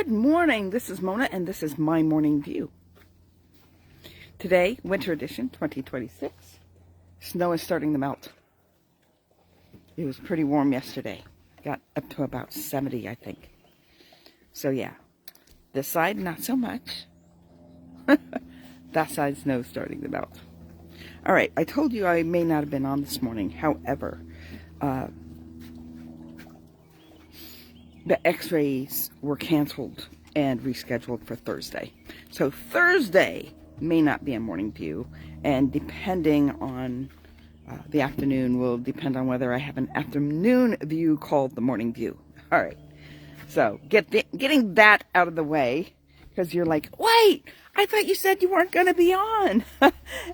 Good morning, this is Mona and this is my morning view. Today, winter edition 2026. Snow is starting to melt. It was pretty warm yesterday. Got up to about 70, I think. So yeah, this side not so much. That side snow starting to melt. Alright, I told you I may not have been on this morning. However, the x-rays were canceled and rescheduled for Thursday. So Thursday may not be a morning view, and depending on the afternoon will depend on whether I have an afternoon view called the morning view. All right, so getting that out of the way, because you're like, wait, I thought you said you weren't going to be on.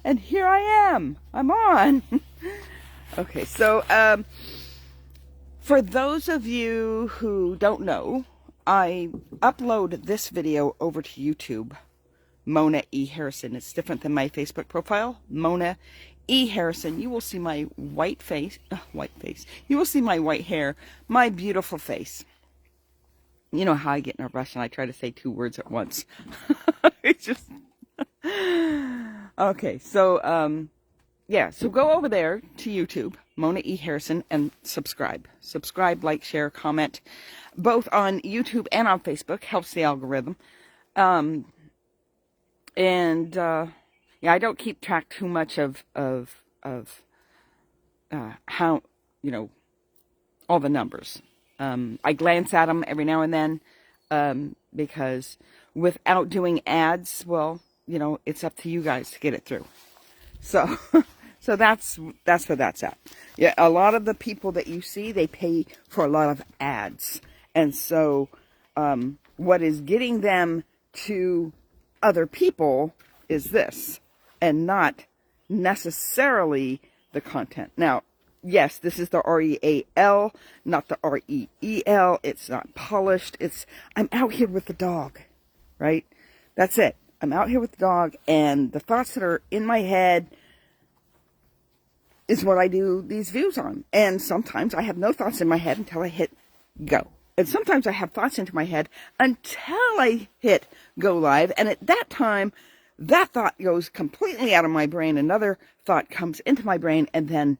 And here I am. I'm on. Okay, so for those of you who don't know, I upload this video over to YouTube, Mona E. Harrison. It's different than my Facebook profile, Mona E. Harrison. You will see my white face. You will see my white hair, my beautiful face. You know how I get in a rush and I try to say 2 words at once. It's just... Okay, so, yeah, so go over there to YouTube, Mona E. Harrison, and subscribe. Subscribe, like, share, comment, both on YouTube and on Facebook. Helps the algorithm. Yeah, I don't keep track too much of how, you know, all the numbers. I glance at them every now and then, because without doing ads, well, you know, it's up to you guys to get it through. So, so that's where that's at. Yeah, a lot of the people that you see, they pay for a lot of ads. And so, what is getting them to other people is this, and not necessarily the content. Now, yes, this is the R-E-A-L, not the R-E-E-L. It's not polished. I'm out here with the dog, right? That's it. I'm out here with the dog, and the thoughts that are in my head is what I do these views on. And sometimes I have no thoughts in my head until I hit go. And sometimes I have thoughts into my head until I hit go live. And at that time, that thought goes completely out of my brain. Another thought comes into my brain, and then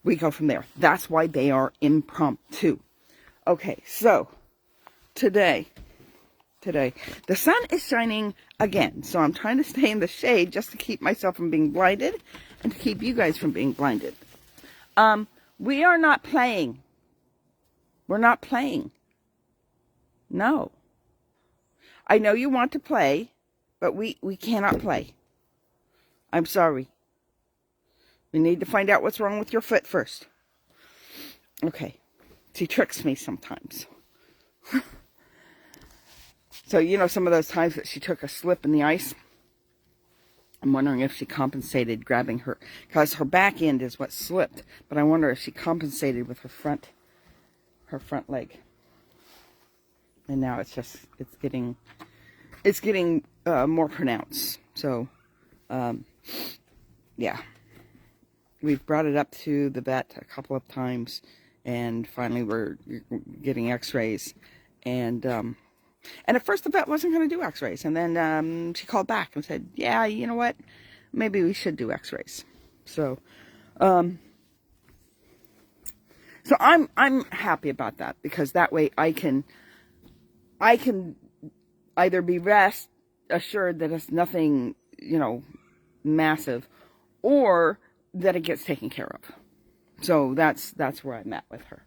we go from there. That's why they are impromptu. Okay, so today, the sun is shining again. So I'm trying to stay in the shade just to keep myself from being blinded and to keep you guys from being blinded. We are not playing. We're not playing. No. I know you want to play, but we cannot play. I'm sorry. We need to find out what's wrong with your foot first. Okay. She tricks me sometimes. So, you know, some of those times that she took a slip in the ice, I'm wondering if she compensated grabbing her, because her back end is what slipped, but I wonder if she compensated with her front leg. And now it's getting more pronounced. So, yeah. We've brought it up to the vet a couple of times, and finally we're getting x-rays. And at first the vet wasn't going to do x-rays. And then she called back and said, yeah, you know what? Maybe we should do x-rays. So, so I'm happy about that, because that way I can either be rest assured that it's nothing, you know, massive, or that it gets taken care of. So that's where I'm at with her.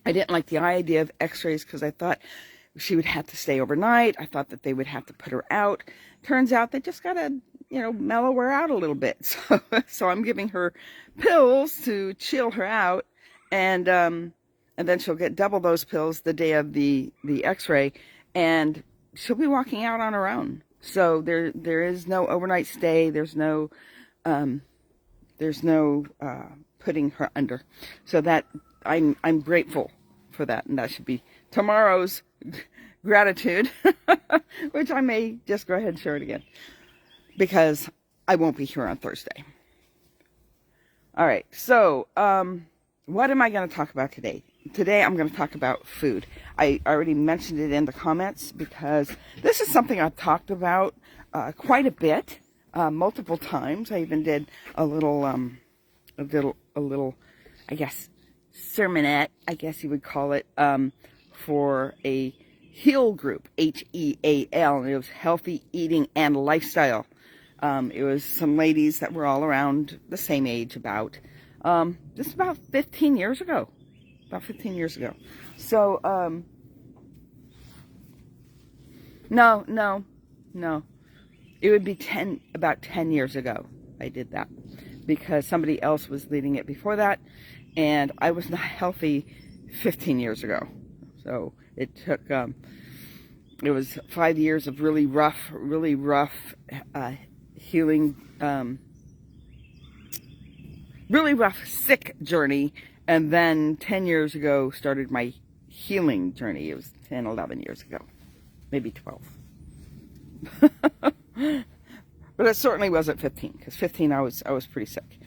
I didn't like the idea of x-rays because I thought she would have to stay overnight. I thought that they would have to put her out. Turns out they just gotta, you know, mellow her out a little bit. So I'm giving her pills to chill her out, and then she'll get double those pills the day of the x-ray, and she'll be walking out on her own. So there is no overnight stay. There's no putting her under. So that I'm grateful for that, and that should be tomorrow's gratitude, which I may just go ahead and share it again, because I won't be here on Thursday. All right, so what am I going to talk about today? today I'm going to talk about food. I already mentioned it in the comments because this is something I've talked about quite a bit, multiple times. I even did a little, I guess, sermonette, I guess you would call it, for a HEAL group, HEAL, and it was Healthy Eating and Lifestyle. It was some ladies that were all around the same age about. This is about 15 years ago. So, no. It would be about 10 years ago I did that. Because somebody else was leading it before that. And I was not healthy 15 years ago. So, it took, it was 5 years of really rough, healing, really rough, sick journey. And then 10 years ago started my healing journey. It was 10, 11 years ago. Maybe 12. But it certainly wasn't 15. Because 15 I was pretty sick.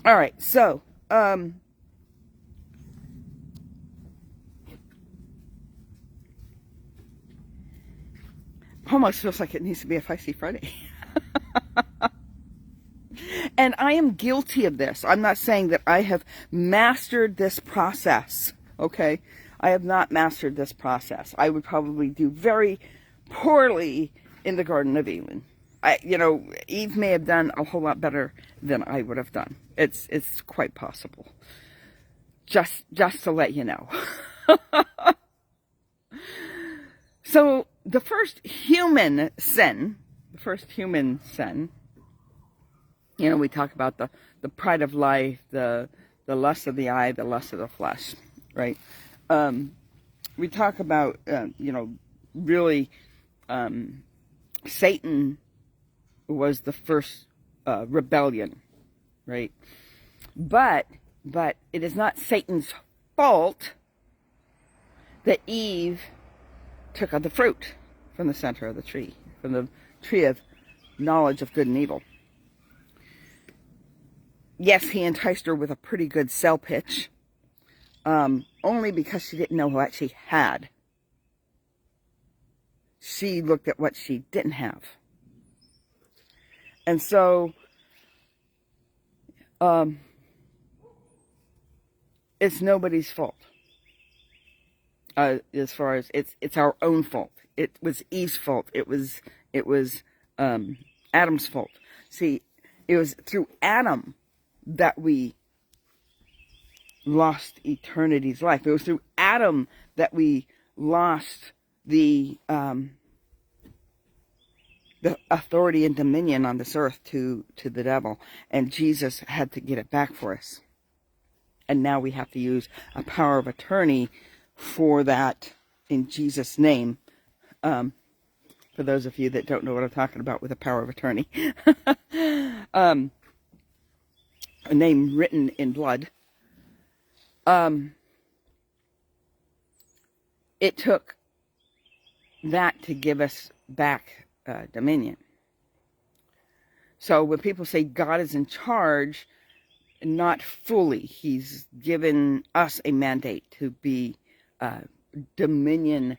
Alright, so, almost feels like it needs to be a Feisty Friday. And I am guilty of this. I'm not saying that I have mastered this process, okay? I have not mastered this process. I would probably do very poorly in the Garden of Eden. Eve may have done a whole lot better than I would have done. It's quite possible. Just to let you know. So, the first human sin, we talk about the pride of life, the lust of the eye, the lust of the flesh, right? We talk about, really, Satan was the first rebellion, right? But it is not Satan's fault that Eve took of the fruit from the center of the tree, from the tree of knowledge of good and evil. Yes, he enticed her with a pretty good sell pitch, only because she didn't know what she had. She looked at what she didn't have. And so, it's nobody's fault. As far as it's our own fault. It was Eve's fault. It was Adam's fault. See, it was through Adam that we lost eternity's life. It was through Adam that we lost the authority and dominion on this earth to the devil, and Jesus had to get it back for us. And now we have to use a power of attorney for that in Jesus' name. For those of you that don't know what I'm talking about with a power of attorney. A name written in blood. It took that to give us back dominion. So when people say God is in charge, not fully. He's given us a mandate to be dominion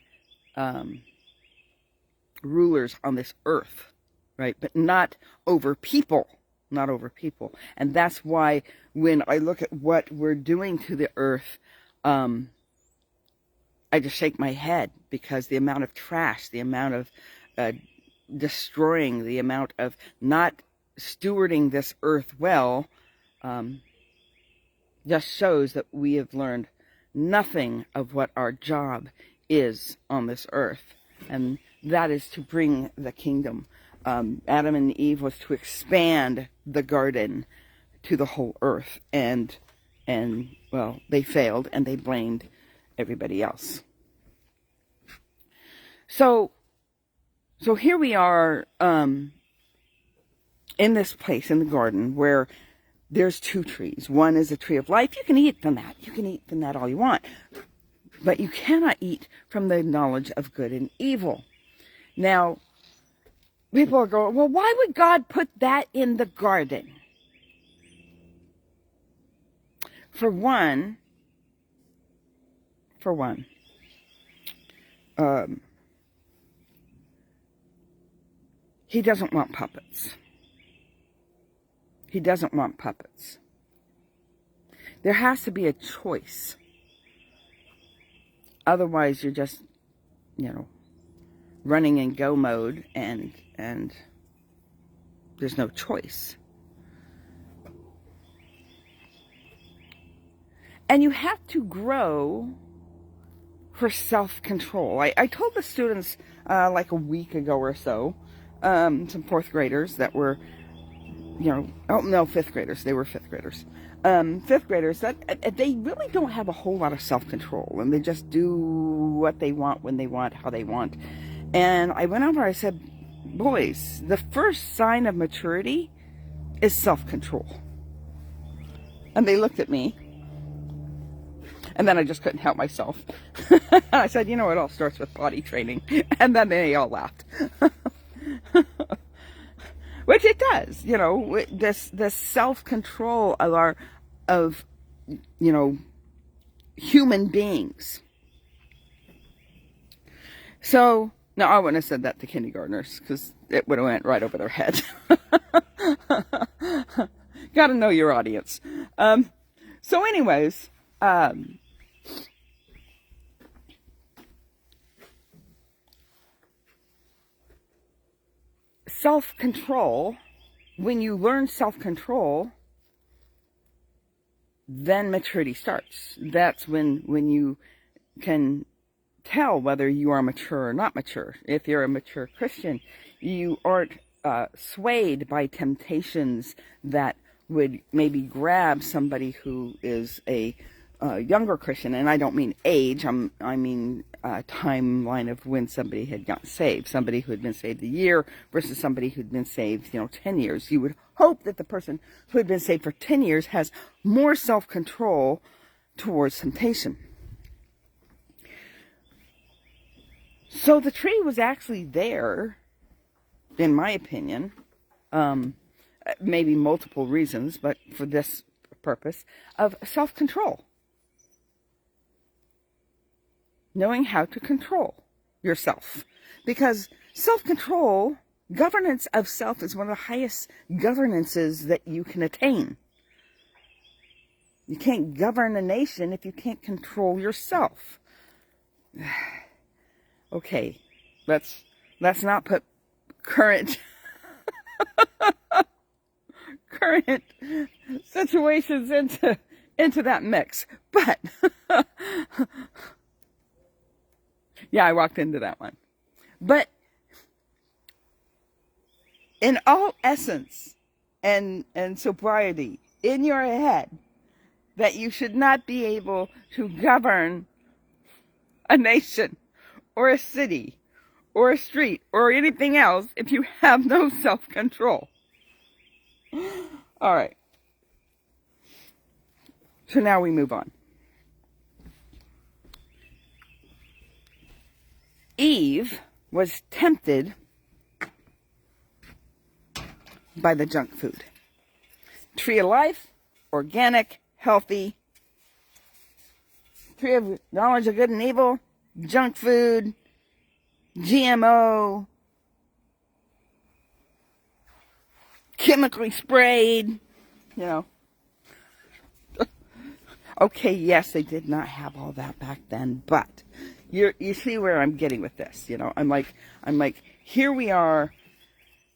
rulers on this earth, right? But not over people. Not over people. And that's why when I look at what we're doing to the earth, I just shake my head, because the amount of trash, the amount of destroying, the amount of not stewarding this earth well, just shows that we have learned nothing of what our job is on this earth. And that is to bring the kingdom. Adam and Eve was to expand the garden to the whole earth. And well, they failed, and they blamed everybody else. So here we are in this place in the garden where there's two trees. One is a tree of life. You can eat from that. You can eat from that all you want. But you cannot eat from the knowledge of good and evil. Now, people are going, well, why would God put that in the garden? For one, for one, he doesn't want puppets. He doesn't want puppets. There has to be a choice. Otherwise, you're just, running in go mode and there's no choice. And you have to grow for self-control. I told the students like a week ago or so, some fourth graders that were, fifth graders. They were fifth graders. Fifth graders, that they really don't have a whole lot of self-control, and they just do what they want, when they want, how they want. And I went over, I said, boys, the first sign of maturity is self-control. And they looked at me, and then I just couldn't help myself. I said, it all starts with potty training. And then they all laughed. Which it does, this self-control of human beings. So, no, I wouldn't have said that to kindergartners, because it would have went right over their head. Got to know your audience. So anyways, self-control, when you learn self-control, then maturity starts. That's when you can tell whether you are mature or not mature. If you're a mature Christian, you aren't swayed by temptations that would maybe grab somebody who is a younger Christian. And I don't mean age, I mean timeline of when somebody had gotten saved. Somebody who had been saved a year versus somebody who'd been saved, 10 years. You would hope that the person who had been saved for 10 years has more self-control towards temptation. So the tree was actually there, in my opinion, maybe multiple reasons, but for this purpose, of self-control. Knowing how to control yourself. Because self-control, governance of self, is one of the highest governances that you can attain. You can't govern a nation if you can't control yourself. Okay, let's not put current situations into that mix. But yeah, I walked into that one. But in all essence and sobriety in your head, that you should not be able to govern a nation or a city or a street or anything else if you have no self-control. All right. So now we move on. Eve was tempted by the junk food. Tree of life, organic, healthy. Tree of knowledge of good and evil, junk food, GMO, chemically sprayed, Okay, yes, they did not have all that back then, but you see where I'm getting with this, I'm like, here we are,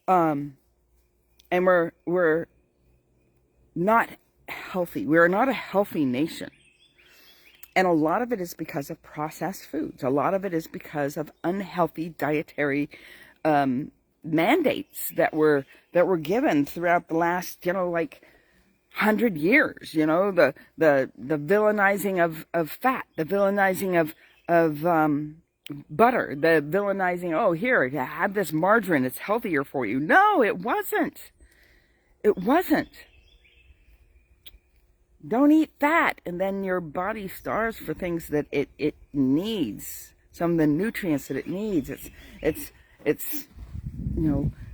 and we're not healthy. We're not a healthy nation. And a lot of it is because of processed foods. A lot of it is because of unhealthy dietary mandates that were given throughout the last, 100 years. The villainizing of fat, the villainizing of butter, the villainizing, here, have this margarine, it's healthier for you. No, it wasn't. It wasn't. Don't eat fat, and then your body starves for things that it needs, some of the nutrients that it needs. It's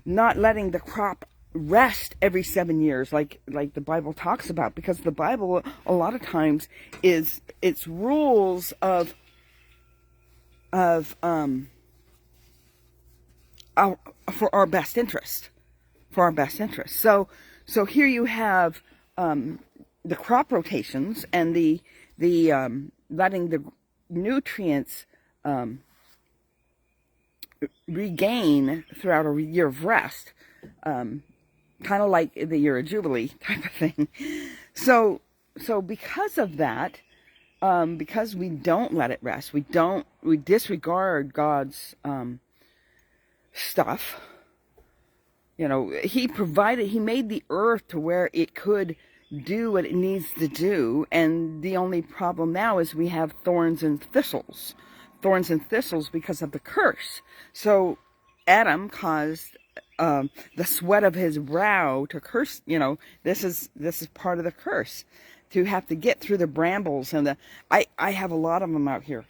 not letting the crop rest every 7 years like the Bible talks about, because the Bible a lot of times is its rules of of for our best interest, So here you have the crop rotations and the letting the nutrients regain throughout a year of rest, kind of like the year of Jubilee type of thing. So because of that, because we don't let it rest, we disregard God's stuff. You know, He made the earth to where it could do what it needs to do, and the only problem now is we have thorns and thistles because of the curse. So Adam caused the sweat of his brow to curse. You know, this is part of the curse, to have to get through the brambles and I have a lot of them out here.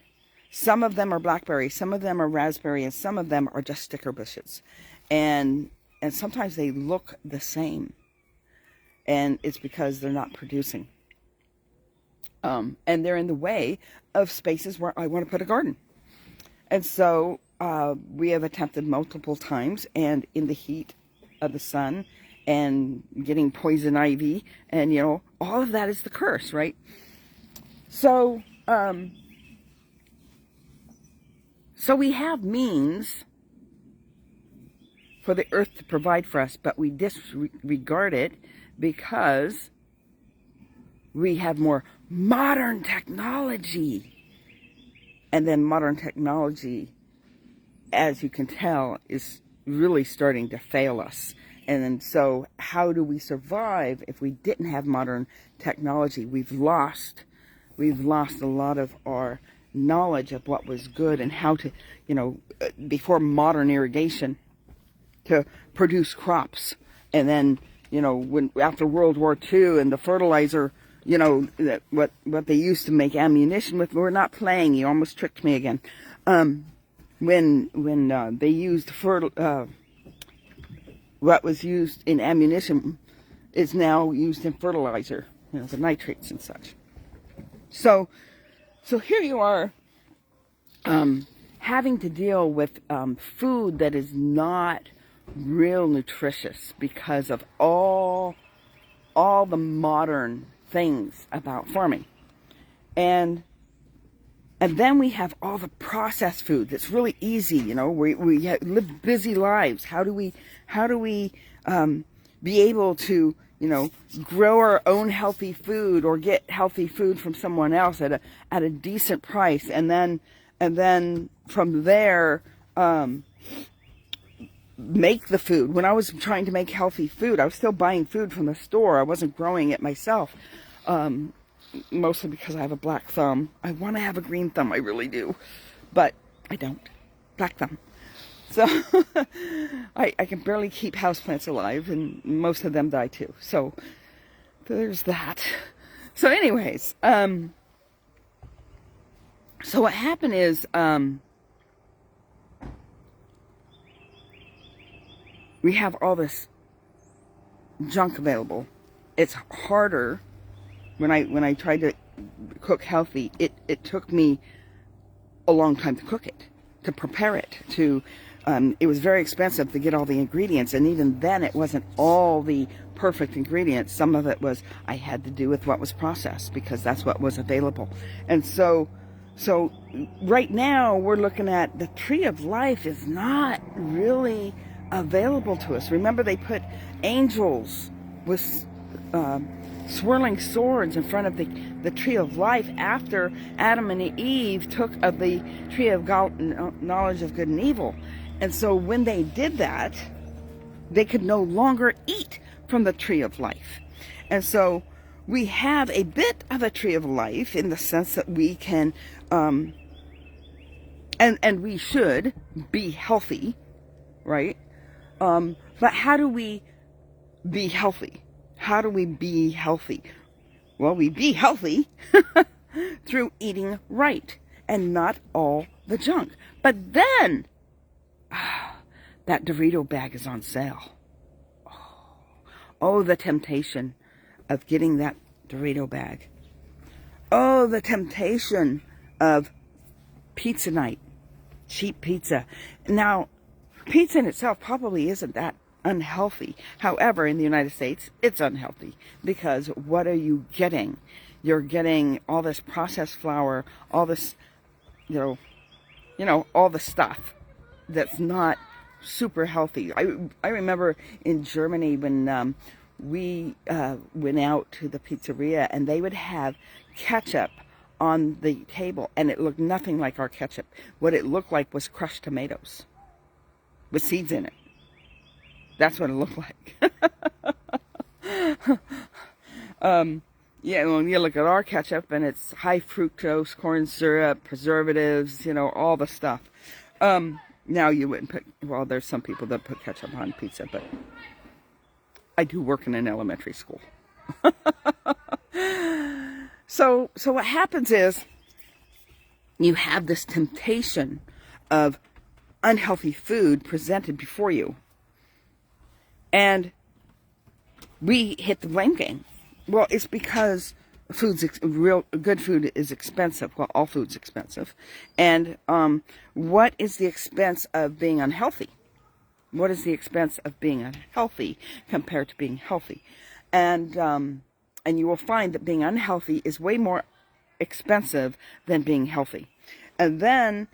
Some of them are blackberry, some of them are raspberry, and some of them are just sticker bushes, and sometimes they look the same, and it's because they're not producing. And they're in the way of spaces where I want to put a garden. And so we have attempted multiple times, and in the heat of the sun and getting poison ivy, and you know, all of that is the curse, right? So so we have means for the earth to provide for us, but we disregard it because we have more modern technology. And then modern technology, as you can tell, is really starting to fail us. And then so how do we survive if we didn't have modern technology? We've lost a lot of our knowledge of what was good and how to, you know, before modern irrigation, to produce crops. And then, you know, after World War II and the fertilizer, you know, that what they used to make ammunition with, we're not playing. You almost tricked me again. When they used what was used in ammunition is now used in fertilizer, you know, the nitrates and such. So here you are, having to deal with food that is not real nutritious because of all the modern things about farming, and then we have all the processed food that's really easy. You know, we live busy lives. How do we be able to, you know, grow our own healthy food or get healthy food from someone else at a decent price, and then from there make the food. When I was trying to make healthy food, I was still buying food from the store. I wasn't growing it myself, mostly because I have a black thumb. I want to have a green thumb, I really do, but I don't. Black thumb. So I can barely keep houseplants alive, and most of them die too. So there's that. So anyways, so what happened is, we have all this junk available. It's harder when I tried to cook healthy. It took me a long time to cook it, to prepare it, it was very expensive to get all the ingredients, and even then it wasn't all the perfect ingredients. Some of it was I had to do with what was processed because that's what was available. And so right now we're looking at the tree of life is not really available to us. Remember, they put angels with swirling swords in front of the tree of life after Adam and Eve took of the tree of knowledge of good and evil. And so when they did that, they could no longer eat from the tree of life. And so we have a bit of a tree of life in the sense that we can and we should be healthy, right? But how do we be healthy? How do we be healthy? Well, we be healthy through eating right and not all the junk. But then, that Dorito bag is on sale. Oh, the temptation of getting that Dorito bag. Oh, the temptation of pizza night cheap pizza. Now, pizza in itself probably isn't that unhealthy. However, in the United States, it's unhealthy because what are you getting? You're getting all this processed flour, all this, you know, all the stuff that's not super healthy. I remember in Germany when we went out to the pizzeria and they would have ketchup on the table and it looked nothing like our ketchup. What it looked like was crushed tomatoes with seeds in it. That's what it looked like. Yeah, when you look at our ketchup and it's high fructose, corn syrup, preservatives, you know, all the stuff. Now you wouldn't put, well, there's some people that put ketchup on pizza, but I do work in an elementary school. So what happens is you have this temptation of unhealthy food presented before you. And we hit the blame game. Well, it's because good food is expensive. Well, all food's expensive. And what is the expense of being unhealthy? What is the expense of being unhealthy compared to being healthy? And you will find that being unhealthy is way more expensive than being healthy. And then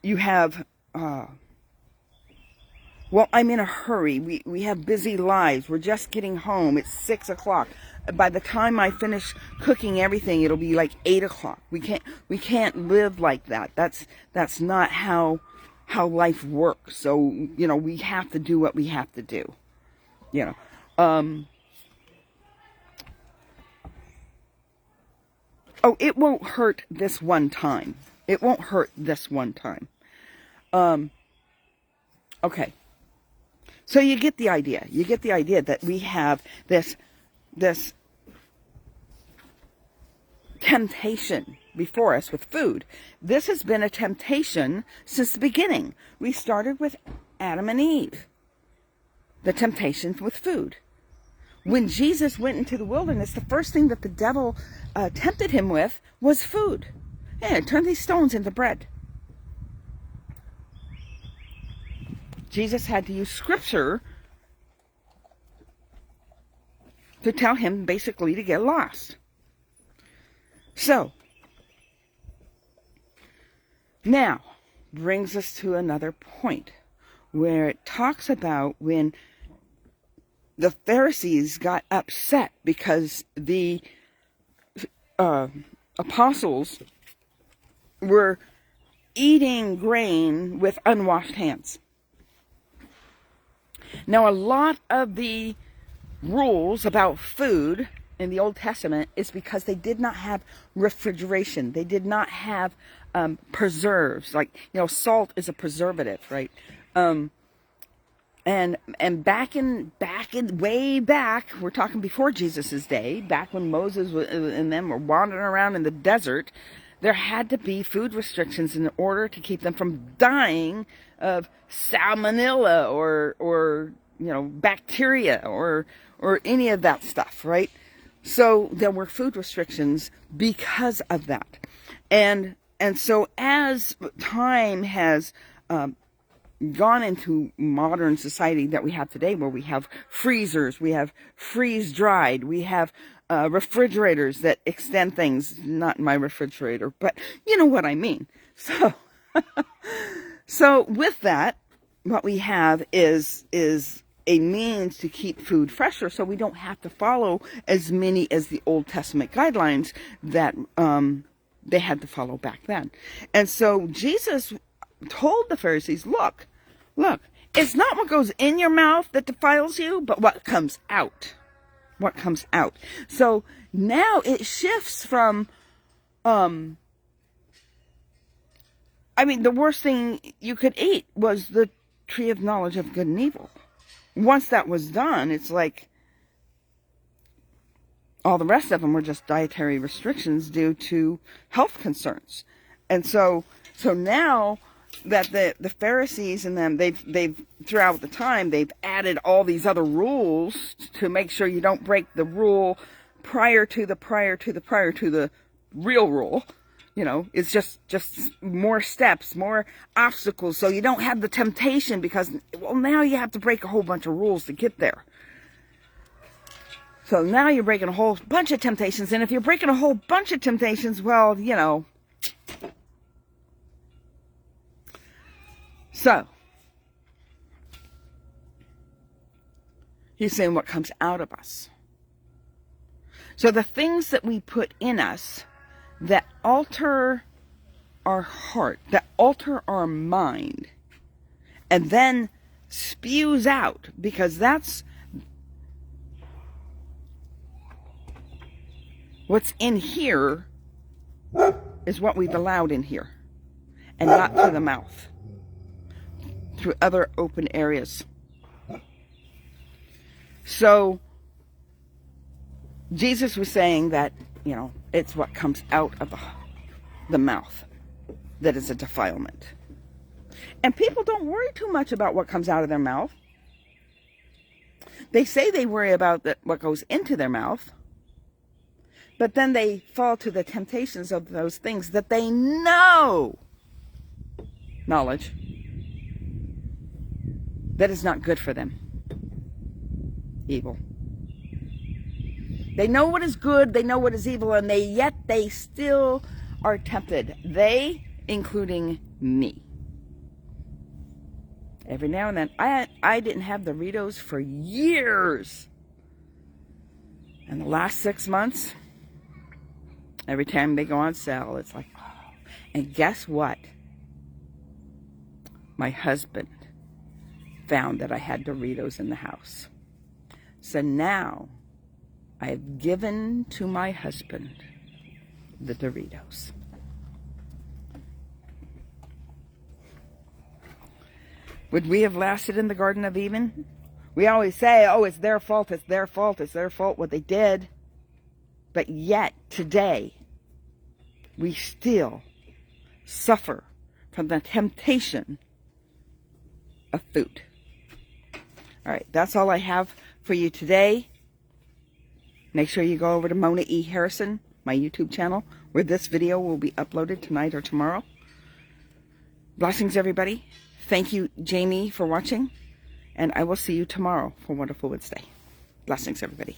you have, well, I'm in a hurry. We have busy lives. We're just getting home. It's 6 o'clock. By the time I finish cooking everything, it'll be like 8 o'clock. We can't live like that. That's not how life works. So, you know, we have to do what we have to do. You know. Oh, it won't hurt this one time. It won't hurt this one time. Okay. So you get the idea. You get the idea that we have this temptation before us with food. This has been a temptation since the beginning. We started with Adam and Eve. The temptation with food. When Jesus went into the wilderness, the first thing that the devil tempted him with was food. Yeah, turn these stones into bread. Jesus had to use scripture to tell him basically to get lost. So, now brings us to another point where it talks about when the Pharisees got upset because the apostles were eating grain with unwashed hands. Now, a lot of the rules about food in the Old Testament is because they did not have refrigeration. They did not have preserves. Like, you know, salt is a preservative, right? And way back, we're talking before Jesus' day, back when Moses and them were wandering around in the desert, there had to be food restrictions in order to keep them from dying of salmonella or you know, bacteria or any of that stuff, right? So there were food restrictions because of that. And so as time has gone into modern society that we have today, where we have freezers, we have freeze-dried, we have refrigerators that extend things, not my refrigerator, but you know what I mean. So, so with that, what we have is a means to keep food fresher, so we don't have to follow as many as the Old Testament guidelines that they had to follow back then. And so Jesus told the Pharisees, look, it's not what goes in your mouth that defiles you, but what comes out. What comes out. So now it shifts from, I mean, the worst thing you could eat was the tree of knowledge of good and evil. Once that was done, it's like all the rest of them were just dietary restrictions due to health concerns. And so now that the Pharisees and them, they've throughout the time, they've added all these other rules to make sure you don't break the rule prior to the real rule. You know, it's just more steps, more obstacles, so you don't have the temptation because, well, now you have to break a whole bunch of rules to get there. So now you're breaking a whole bunch of temptations, and if you're breaking a whole bunch of temptations, well, you know. So, he's saying what comes out of us. So the things that we put in us that alter our heart, that alter our mind, and then spews out, because that's what's in here is what we've allowed in here, and not through the mouth, through other open areas. So Jesus was saying that, you know, it's what comes out of the mouth that is a defilement. And people don't worry too much about what comes out of their mouth. They say they worry about what goes into their mouth, but then they fall to the temptations of those things that they know, knowledge, that is not good for them. Evil. They know what is good, they know what is evil, and yet they still are tempted. They, including me. Every now and then. I didn't have Doritos for years. And the last 6 months, every time they go on sale, it's like, oh. And guess what? My husband found that I had Doritos in the house. So now, I have given to my husband the Doritos. Would we have lasted in the Garden of Eden? We always say, oh, it's their fault, it's their fault, it's their fault what they did. But yet, today, we still suffer from the temptation of food. All right, that's all I have for you today. Make sure you go over to Mona E. Harrison, my YouTube channel, where this video will be uploaded tonight or tomorrow. Blessings, everybody. Thank you, Jamie, for watching. And I will see you tomorrow for Wonderful Wednesday. Blessings, everybody.